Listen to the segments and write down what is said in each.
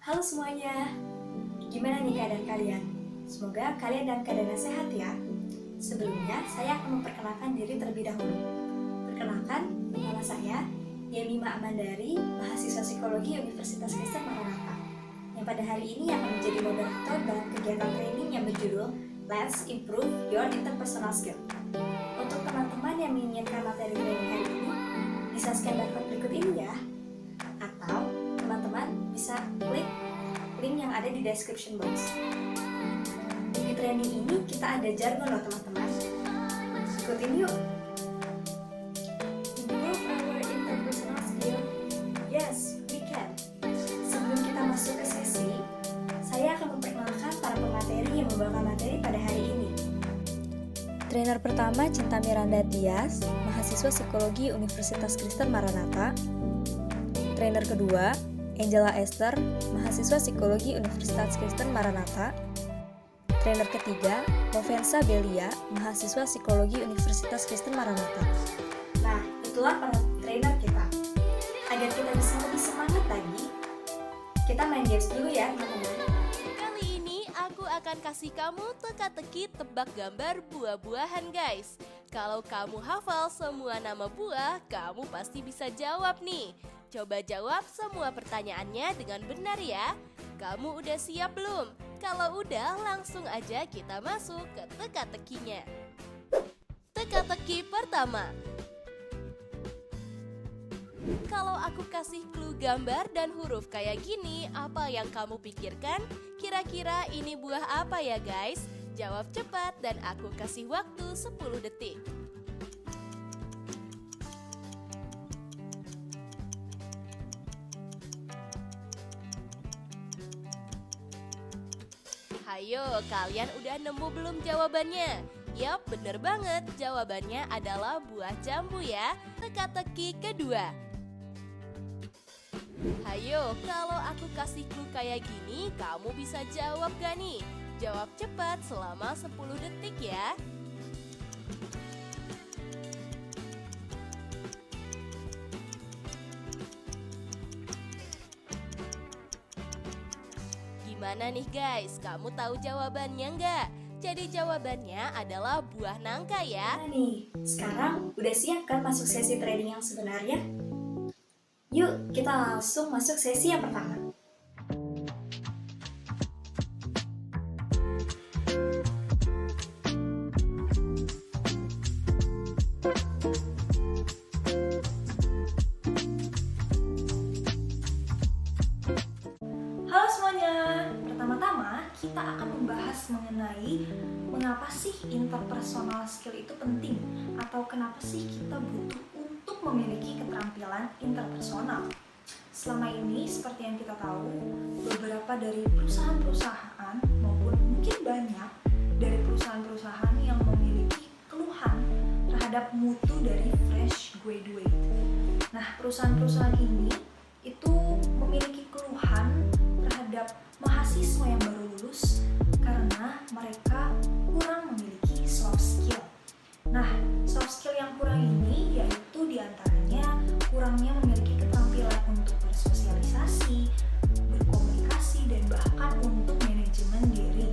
Halo semuanya, gimana nih keadaan kalian? Semoga kalian dalam keadaan sehat ya. Sebelumnya, saya akan memperkenalkan diri terlebih dahulu. Perkenalkan, nama saya Yemima Amandari, mahasiswa psikologi Universitas Kristen Maranatha, yang pada hari ini akan menjadi moderator dalam kegiatan training yang berjudul Let's Improve Your Interpersonal Skill. Untuk teman-teman yang menginginkan materi training hari ini, bisa scan barcode berikut ini ya. Atau teman-teman bisa klik link yang ada di description box. Di training ini kita ada jargon loh teman-teman. Ikutin yuk. Improve our interpersonal skill. Yes, we can. Sebelum kita masuk ke sesi, saya akan memperkenalkan para pemateri yang membawakan materi pada hari ini. Trainer pertama Cinta Miranda Tias, mahasiswa psikologi Universitas Kristen Maranatha. Trainer kedua, Angela Esther, mahasiswa psikologi Universitas Kristen Maranatha. Trainer ketiga, Novensa Belia, mahasiswa psikologi Universitas Kristen Maranatha. Nah, itulah para trainer kita. Agar kita bisa lebih semangat lagi, kita main games dulu ya teman-teman. Kali ini aku akan kasih kamu teka-teki tebak gambar buah-buahan guys. Kalau kamu hafal semua nama buah, kamu pasti bisa jawab nih. Coba jawab semua pertanyaannya dengan benar ya. Kamu udah siap belum? Kalau udah, langsung aja kita masuk ke teka-tekinya. Teka-teki pertama. Kalau aku kasih clue gambar dan huruf kayak gini, apa yang kamu pikirkan? Kira-kira ini buah apa ya guys? Jawab cepat dan aku kasih waktu 10 detik. Hayo, kalian udah nemu belum jawabannya? Yap, bener banget. Jawabannya adalah buah jambu ya. Teka-teki kedua. Hayo, kalau aku kasih clue kayak gini, kamu bisa jawab gak nih? Jawab cepat selama 10 detik ya. Gimana nih guys, kamu tahu jawabannya nggak? Jadi jawabannya adalah buah nangka ya. Nah nih, sekarang udah siap kan masuk sesi training yang sebenarnya? Yuk, kita langsung masuk sesi yang pertama. Halo semuanya, pertama-tama kita akan membahas mengenai mengapa sih interpersonal skill itu penting atau kenapa sih kita butuh untuk memiliki keterampilan interpersonal. Selama ini seperti yang kita tahu, beberapa dari perusahaan-perusahaan maupun mungkin banyak dari perusahaan-perusahaan yang memiliki keluhan terhadap mutu dari fresh graduate. Nah, perusahaan-perusahaan ini itu memiliki keluhan terhadap mahasiswa yang baru lulus karena mereka kurang memiliki soft skill. Nah, soft skill yang kurang ini yaitu diantaranya kurangnya memiliki keterampilan untuk bersosialisasi, berkomunikasi, dan bahkan untuk manajemen diri.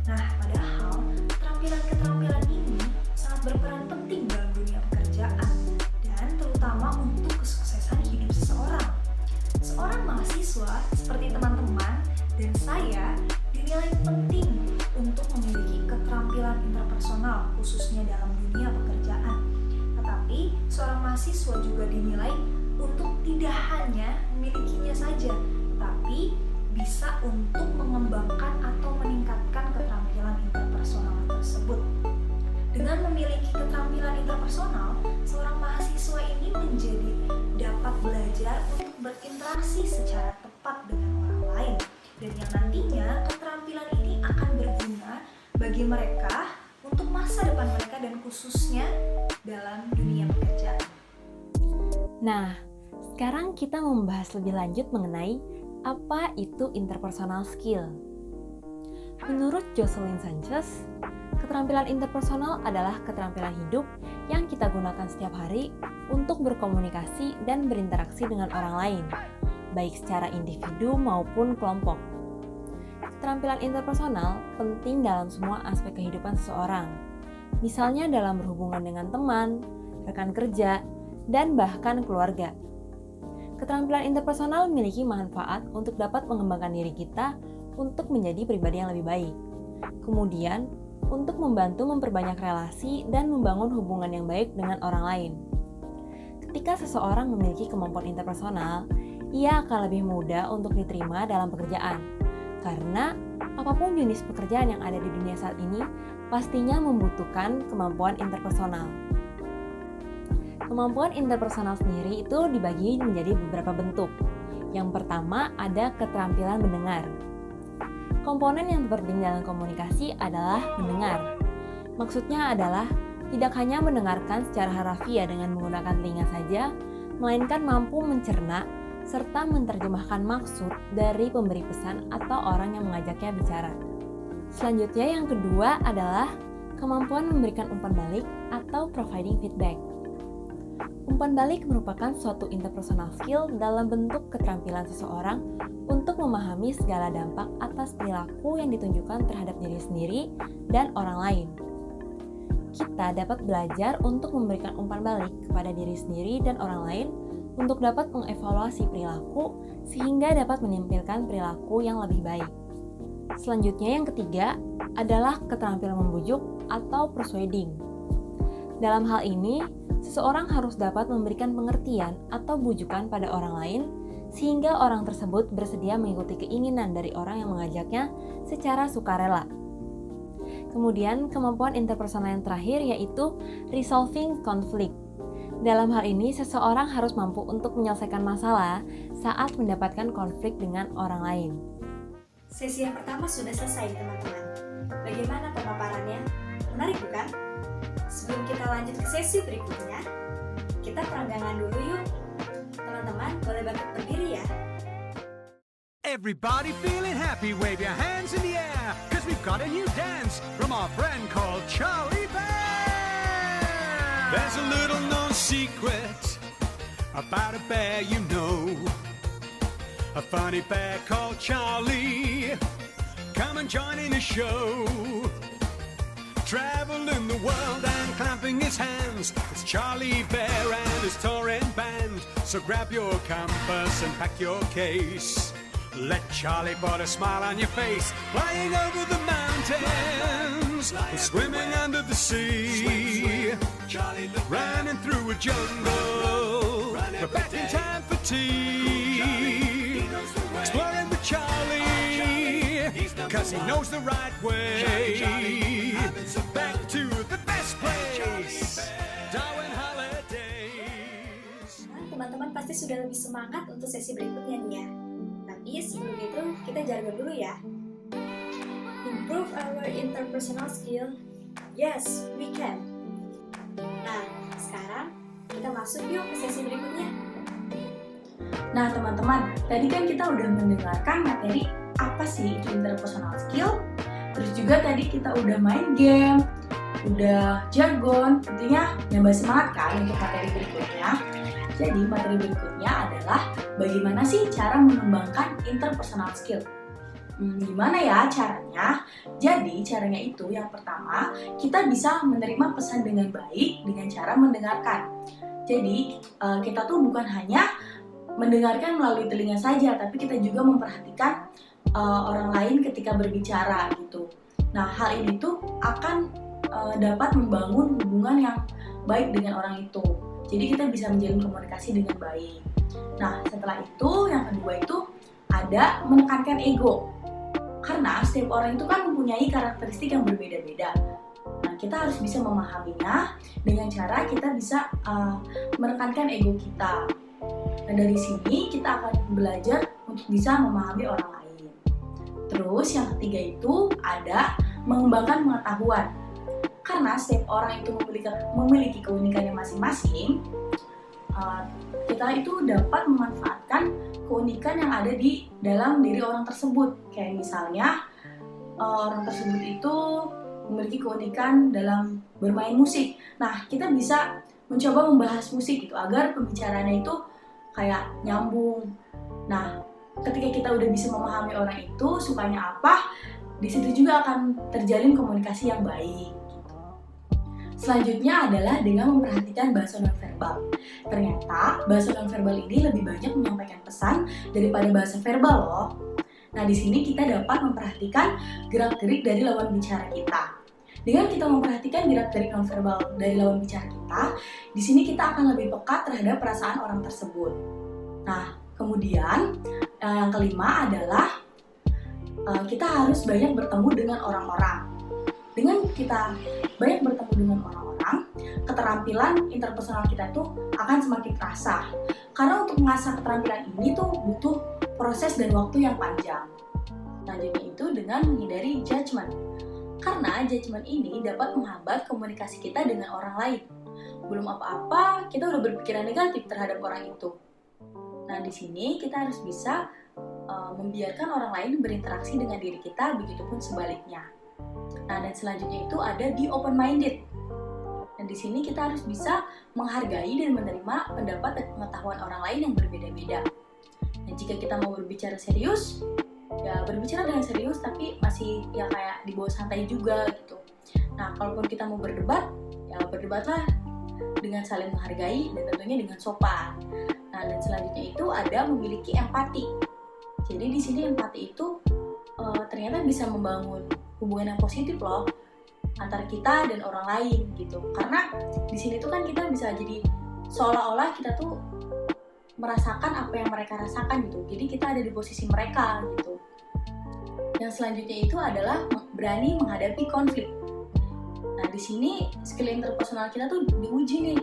Nah, padahal keterampilan-keterampilan ini sangat berperan penting dalam dunia pekerjaan dan terutama untuk kesuksesan hidup seseorang. Seorang mahasiswa seperti teman-teman dan saya dinilai penting untuk memiliki keterampilan interpersonal khususnya dalam dunia pekerjaan. Tetapi seorang mahasiswa juga dinilai untuk tidak hanya memilikinya saja, tetapi bisa untuk mengembangkan atau meningkatkan keterampilan interpersonal tersebut. Dengan memiliki keterampilan interpersonal, seorang mahasiswa ini menjadi dapat belajar untuk berinteraksi secara tepat dengan orang lain, dan yang nantinya keterampilan ini akan berguna bagi mereka untuk masa depan mereka dan khususnya dalam dunia pekerjaan. Nah, sekarang kita membahas lebih lanjut mengenai apa itu interpersonal skill. Menurut Jocelyn Sanchez, keterampilan interpersonal adalah keterampilan hidup yang kita gunakan setiap hari untuk berkomunikasi dan berinteraksi dengan orang lain, baik secara individu maupun kelompok. Keterampilan interpersonal penting dalam semua aspek kehidupan seseorang, misalnya dalam berhubungan dengan teman, rekan kerja, dan bahkan keluarga. Keterampilan interpersonal memiliki manfaat untuk dapat mengembangkan diri kita untuk menjadi pribadi yang lebih baik. Kemudian, untuk membantu memperbanyak relasi dan membangun hubungan yang baik dengan orang lain. Ketika seseorang memiliki kemampuan interpersonal, ia akan lebih mudah untuk diterima dalam pekerjaan. Karena apapun jenis pekerjaan yang ada di dunia saat ini, pastinya membutuhkan kemampuan interpersonal. Kemampuan interpersonal sendiri itu dibagi menjadi beberapa bentuk. Yang pertama ada keterampilan mendengar. Komponen yang terpenting dalam komunikasi adalah mendengar. Maksudnya adalah tidak hanya mendengarkan secara harafiah dengan menggunakan telinga saja, melainkan mampu mencerna serta menerjemahkan maksud dari pemberi pesan atau orang yang mengajaknya bicara. Selanjutnya yang kedua adalah kemampuan memberikan umpan balik atau providing feedback. Umpan balik merupakan suatu interpersonal skill dalam bentuk keterampilan seseorang untuk memahami segala dampak atas perilaku yang ditunjukkan terhadap diri sendiri dan orang lain. Kita dapat belajar untuk memberikan umpan balik kepada diri sendiri dan orang lain untuk dapat mengevaluasi perilaku sehingga dapat menampilkan perilaku yang lebih baik. Selanjutnya yang ketiga adalah keterampilan membujuk atau persuading. Dalam hal ini, seseorang harus dapat memberikan pengertian atau bujukan pada orang lain sehingga orang tersebut bersedia mengikuti keinginan dari orang yang mengajaknya secara sukarela. Kemudian, kemampuan interpersonal yang terakhir yaitu resolving conflict. Dalam hal ini, seseorang harus mampu untuk menyelesaikan masalah saat mendapatkan konflik dengan orang lain. Sesi yang pertama sudah selesai, teman-teman. Bagaimana pemaparannya? Menarik bukan? Sebelum kita lanjut ke sesi berikutnya, kita perenggangan dulu yuk. Teman-teman, boleh bangkit berdiri ya. Everybody feeling happy, wave your hands in the air, cause we've got a new dance from our friend called Charlie Bear. There's a little known secret about a bear you know, a funny bear called Charlie. Come and join in the show. Traveling the world and clapping his hands. It's Charlie Bear and his touring band. So grab your compass and pack your case. Let Charlie put a smile on your face. Flying over the mountains, swimming under the sea, running through a jungle, but back in time for tea. Exploring with Charlie, cause he knows the right way. Back to the best place, Darwin Holidays. Nah, teman-teman pasti sudah lebih semangat untuk sesi berikutnya nih ya. Tapi sebelum itu kita jargon dulu ya. Improve our interpersonal skill. Yes, we can. Nah, sekarang kita masuk yuk ke sesi berikutnya. Nah teman-teman, tadi kan kita udah mendengarkan materi apa sih itu interpersonal skill. Terus juga tadi kita udah main game, udah jargon, tentunya nambah semangat kan untuk materi berikutnya. Jadi materi berikutnya adalah bagaimana sih cara mengembangkan interpersonal skill. Gimana ya caranya? Jadi caranya itu yang pertama, kita bisa menerima pesan dengan baik dengan cara mendengarkan. Jadi kita tuh bukan hanya mendengarkan melalui telinga saja, tapi kita juga memperhatikan orang lain ketika berbicara gitu. Nah hal ini tuh akan dapat membangun hubungan yang baik dengan orang itu. Jadi kita bisa menjalin komunikasi dengan baik. Nah setelah itu yang kedua itu ada menekankan ego. Karena setiap orang itu kan mempunyai karakteristik yang berbeda-beda. Nah kita harus bisa memahaminya dengan cara kita bisa menekankan ego kita. Nah dari sini kita akan belajar untuk bisa memahami orang lain. Terus yang ketiga itu ada mengembangkan pengetahuan. Karena setiap orang itu memiliki keunikannya masing-masing, kita itu dapat memanfaatkan keunikan yang ada di dalam diri orang tersebut. Kayak misalnya orang tersebut itu memiliki keunikan dalam bermain musik. Nah, kita bisa mencoba membahas musik gitu agar pembicaraannya itu kayak nyambung. Nah, ketika kita udah bisa memahami orang itu sukanya apa, di situ juga akan terjalin komunikasi yang baik. Gitu. Selanjutnya adalah dengan memperhatikan bahasa nonverbal. Ternyata bahasa nonverbal ini lebih banyak menyampaikan pesan daripada bahasa verbal loh. Nah, di sini kita dapat memperhatikan gerak-gerik dari lawan bicara kita. Dengan kita memperhatikan gerak-gerik nonverbal dari lawan bicara kita, di sini kita akan lebih peka terhadap perasaan orang tersebut. Nah, kemudian yang kelima adalah kita harus banyak bertemu dengan orang-orang. Dengan kita banyak bertemu dengan orang-orang, keterampilan interpersonal kita tuh akan semakin terasa. Karena untuk mengasah keterampilan ini tuh butuh proses dan waktu yang panjang. Selanjutnya itu dengan menghindari judgment. Karena judgment ini dapat menghambat komunikasi kita dengan orang lain. Belum apa-apa, kita udah berpikiran negatif terhadap orang itu. Nah, di sini kita harus bisa membiarkan orang lain berinteraksi dengan diri kita, begitupun sebaliknya. Nah, dan selanjutnya itu ada di open-minded. Dan di sini kita harus bisa menghargai dan menerima pendapat dan pengetahuan orang lain yang berbeda-beda. Dan jika kita mau berbicara serius, ya berbicara dengan serius tapi masih ya kayak dibawa santai juga gitu. Nah, kalaupun kita mau berdebat, ya berdebatlah dengan saling menghargai dan tentunya dengan sopan. Nah, dan selanjutnya itu ada memiliki empati. Jadi di sini empati itu ternyata bisa membangun hubungan yang positif loh antara kita dan orang lain gitu. Karena di sini tuh kan kita bisa jadi seolah-olah kita tuh merasakan apa yang mereka rasakan gitu. Jadi kita ada di posisi mereka gitu. Yang selanjutnya itu adalah berani menghadapi konflik. Nah, di sini skill interpersonal kita tuh diuji nih.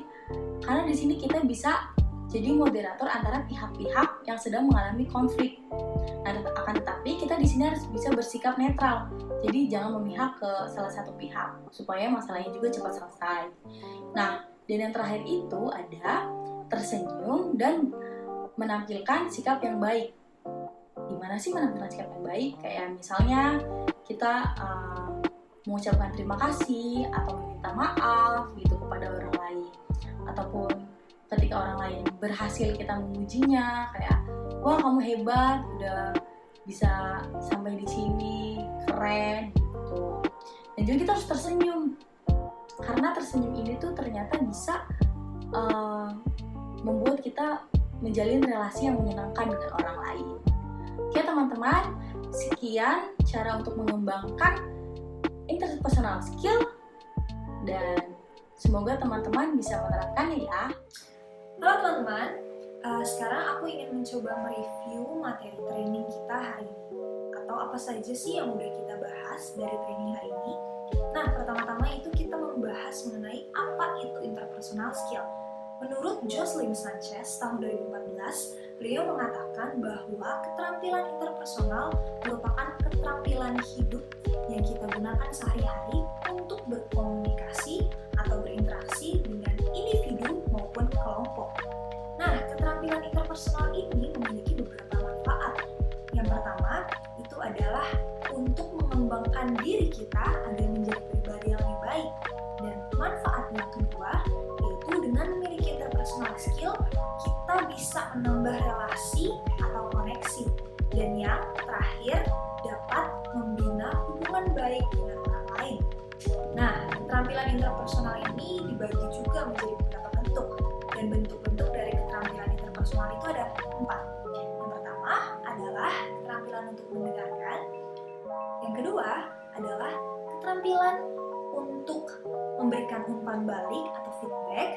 Karena di sini kita bisa jadi moderator antara pihak-pihak yang sedang mengalami konflik. Nah, akan tetapi kita di sini harus bisa bersikap netral. Jadi jangan memihak ke salah satu pihak supaya masalahnya juga cepat selesai. Nah, dan yang terakhir itu ada tersenyum dan menampilkan sikap yang baik. Gimana sih menampilkan sikap yang baik? Kayak misalnya kita mengucapkan terima kasih atau meminta maaf gitu kepada orang lain, ataupun ketika orang lain berhasil kita memujinya, kayak wah kamu hebat, udah bisa sampai di sini, keren gitu. Dan juga kita harus tersenyum, karena tersenyum ini tuh ternyata bisa membuat kita menjalin relasi yang menyenangkan dengan orang lain. Oke teman-teman, sekian cara untuk mengembangkan interpersonal skill, dan semoga teman-teman bisa menerapkannya ya. Halo teman-teman, sekarang aku ingin mencoba mereview materi training kita hari ini. Atau apa saja sih yang udah kita bahas dari training hari ini. Nah, pertama-tama itu kita membahas mengenai apa itu interpersonal skill. Menurut Jocelyn Sanchez tahun 2014, beliau mengatakan bahwa keterampilan interpersonal merupakan keterampilan hidup yang kita gunakan sehari-hari untuk berkomunikasi atau berinteraksi dengan individu maupun kelompok. Nah, keterampilan interpersonal ini memiliki beberapa manfaat. Yang pertama, itu adalah untuk mengembangkan diri kita agar menjadi pribadi yang lebih baik. Dan manfaat yang kedua, yaitu dengan memiliki interpersonal skill, kita bisa menambah relasi atau koneksi. Dan yang terakhir, dapat membina hubungan baik dengan orang lain. Nah, keterampilan interpersonal ini dibagi juga menjadi beberapa bentuk. Dan bentuk-bentuk dari keterampilan interpersonal itu ada 4. Yang pertama adalah keterampilan untuk mendengarkan. Yang kedua adalah keterampilan untuk memberikan umpan balik atau feedback.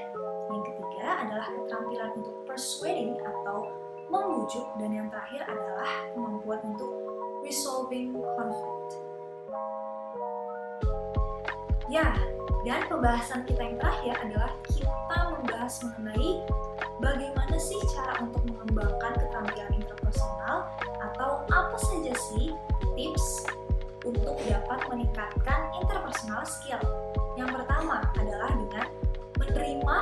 Yang ketiga adalah keterampilan untuk persuading atau membujuk. Dan yang terakhir adalah kemampuan untuk resolving conflict. Ya, dan pembahasan kita yang terakhir adalah kita membahas mengenai bagaimana sih cara untuk mengembangkan keterampilan interpersonal, atau apa saja sih tips untuk dapat meningkatkan interpersonal skill. Yang pertama adalah dengan menerima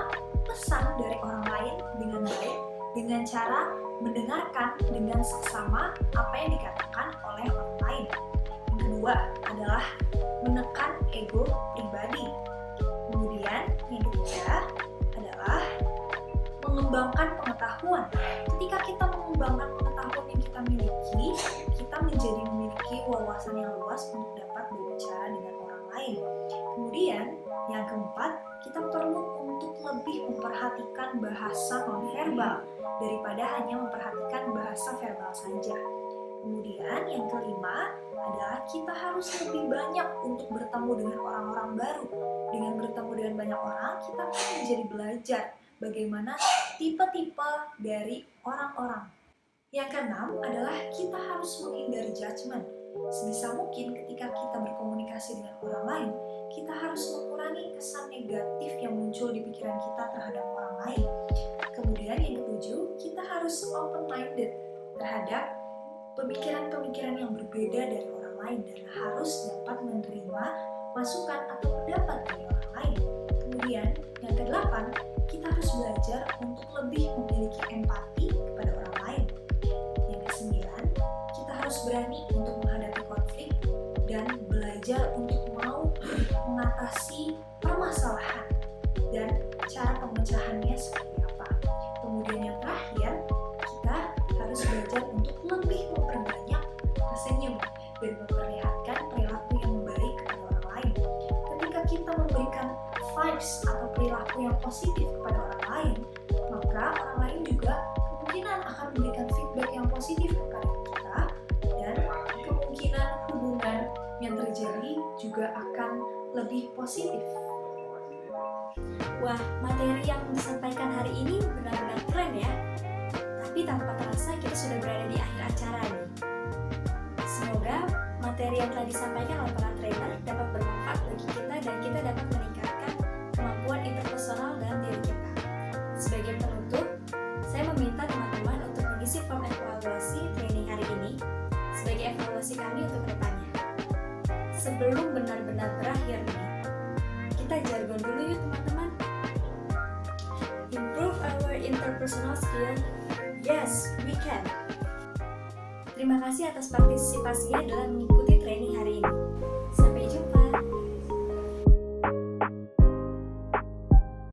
pesan dari orang lain dengan baik, dengan cara mendengarkan dengan seksama apa yang dikatakan oleh orang lain. Yang kedua adalah menekan ego pribadi. Kemudian yang ketiga adalah mengembangkan pengetahuan. Ketika kita mengembangkan pengetahuan wawasan yang luas untuk dapat berbicara dengan orang lain. Kemudian, yang keempat, kita perlu untuk lebih memperhatikan bahasa nonverbal daripada hanya memperhatikan bahasa verbal saja. Kemudian, yang kelima adalah kita harus lebih banyak untuk bertemu dengan orang-orang baru. Dengan bertemu dengan banyak orang, kita akan menjadi belajar bagaimana tipe-tipe dari orang-orang. Yang keenam adalah kita harus menghindari judgement. Sebisa mungkin ketika kita berkomunikasi dengan orang lain, kita harus mengurangi kesan negatif yang muncul di pikiran kita terhadap orang lain. Kemudian yang ketujuh, kita harus open-minded terhadap pemikiran-pemikiran yang berbeda dari orang lain dan harus dapat menerima masukan atau pendapat dari orang lain. Kemudian yang kedelapan, kita harus belajar untuk lebih memiliki empati kepada orang lain. Yang kesembilan, kita harus berani untuk menghadapi konflik dan belajar untuk mau mengatasi permasalahan dan cara pemecahannya seperti apa. Kemudian yang terakhir, kita harus belajar untuk lebih memperbanyak tersenyum dan memperlihatkan perilaku yang baik kepada orang lain. Ketika kita memberikan vibes atau perilaku yang positif kepada orang lain, maka orang lain juga kemungkinan akan memberikan feedback yang positif kepada kita dan kemungkinan hubungan yang terjadi juga akan lebih positif. Wah, materi yang disampaikan hari ini benar-benar keren ya. Tapi tanpa terasa kita sudah berada di akhir acara nih. Semoga materi yang telah disampaikan oleh para trainer dapat bermanfaat bagi kita dan kita dapat meningkatkan kemampuan interpersonal dalam diri kita. Sebagai penutup, saya meminta teman-teman untuk mengisi form evaluasi training hari ini sebagai evaluasi kami untuk kedepannya. Sebelum benar-benar berakhir nih, kita jargon dulu yuk teman-teman. Improve our interpersonal skill. Yes, we can. Terima kasih atas partisipasinya dalam mengikuti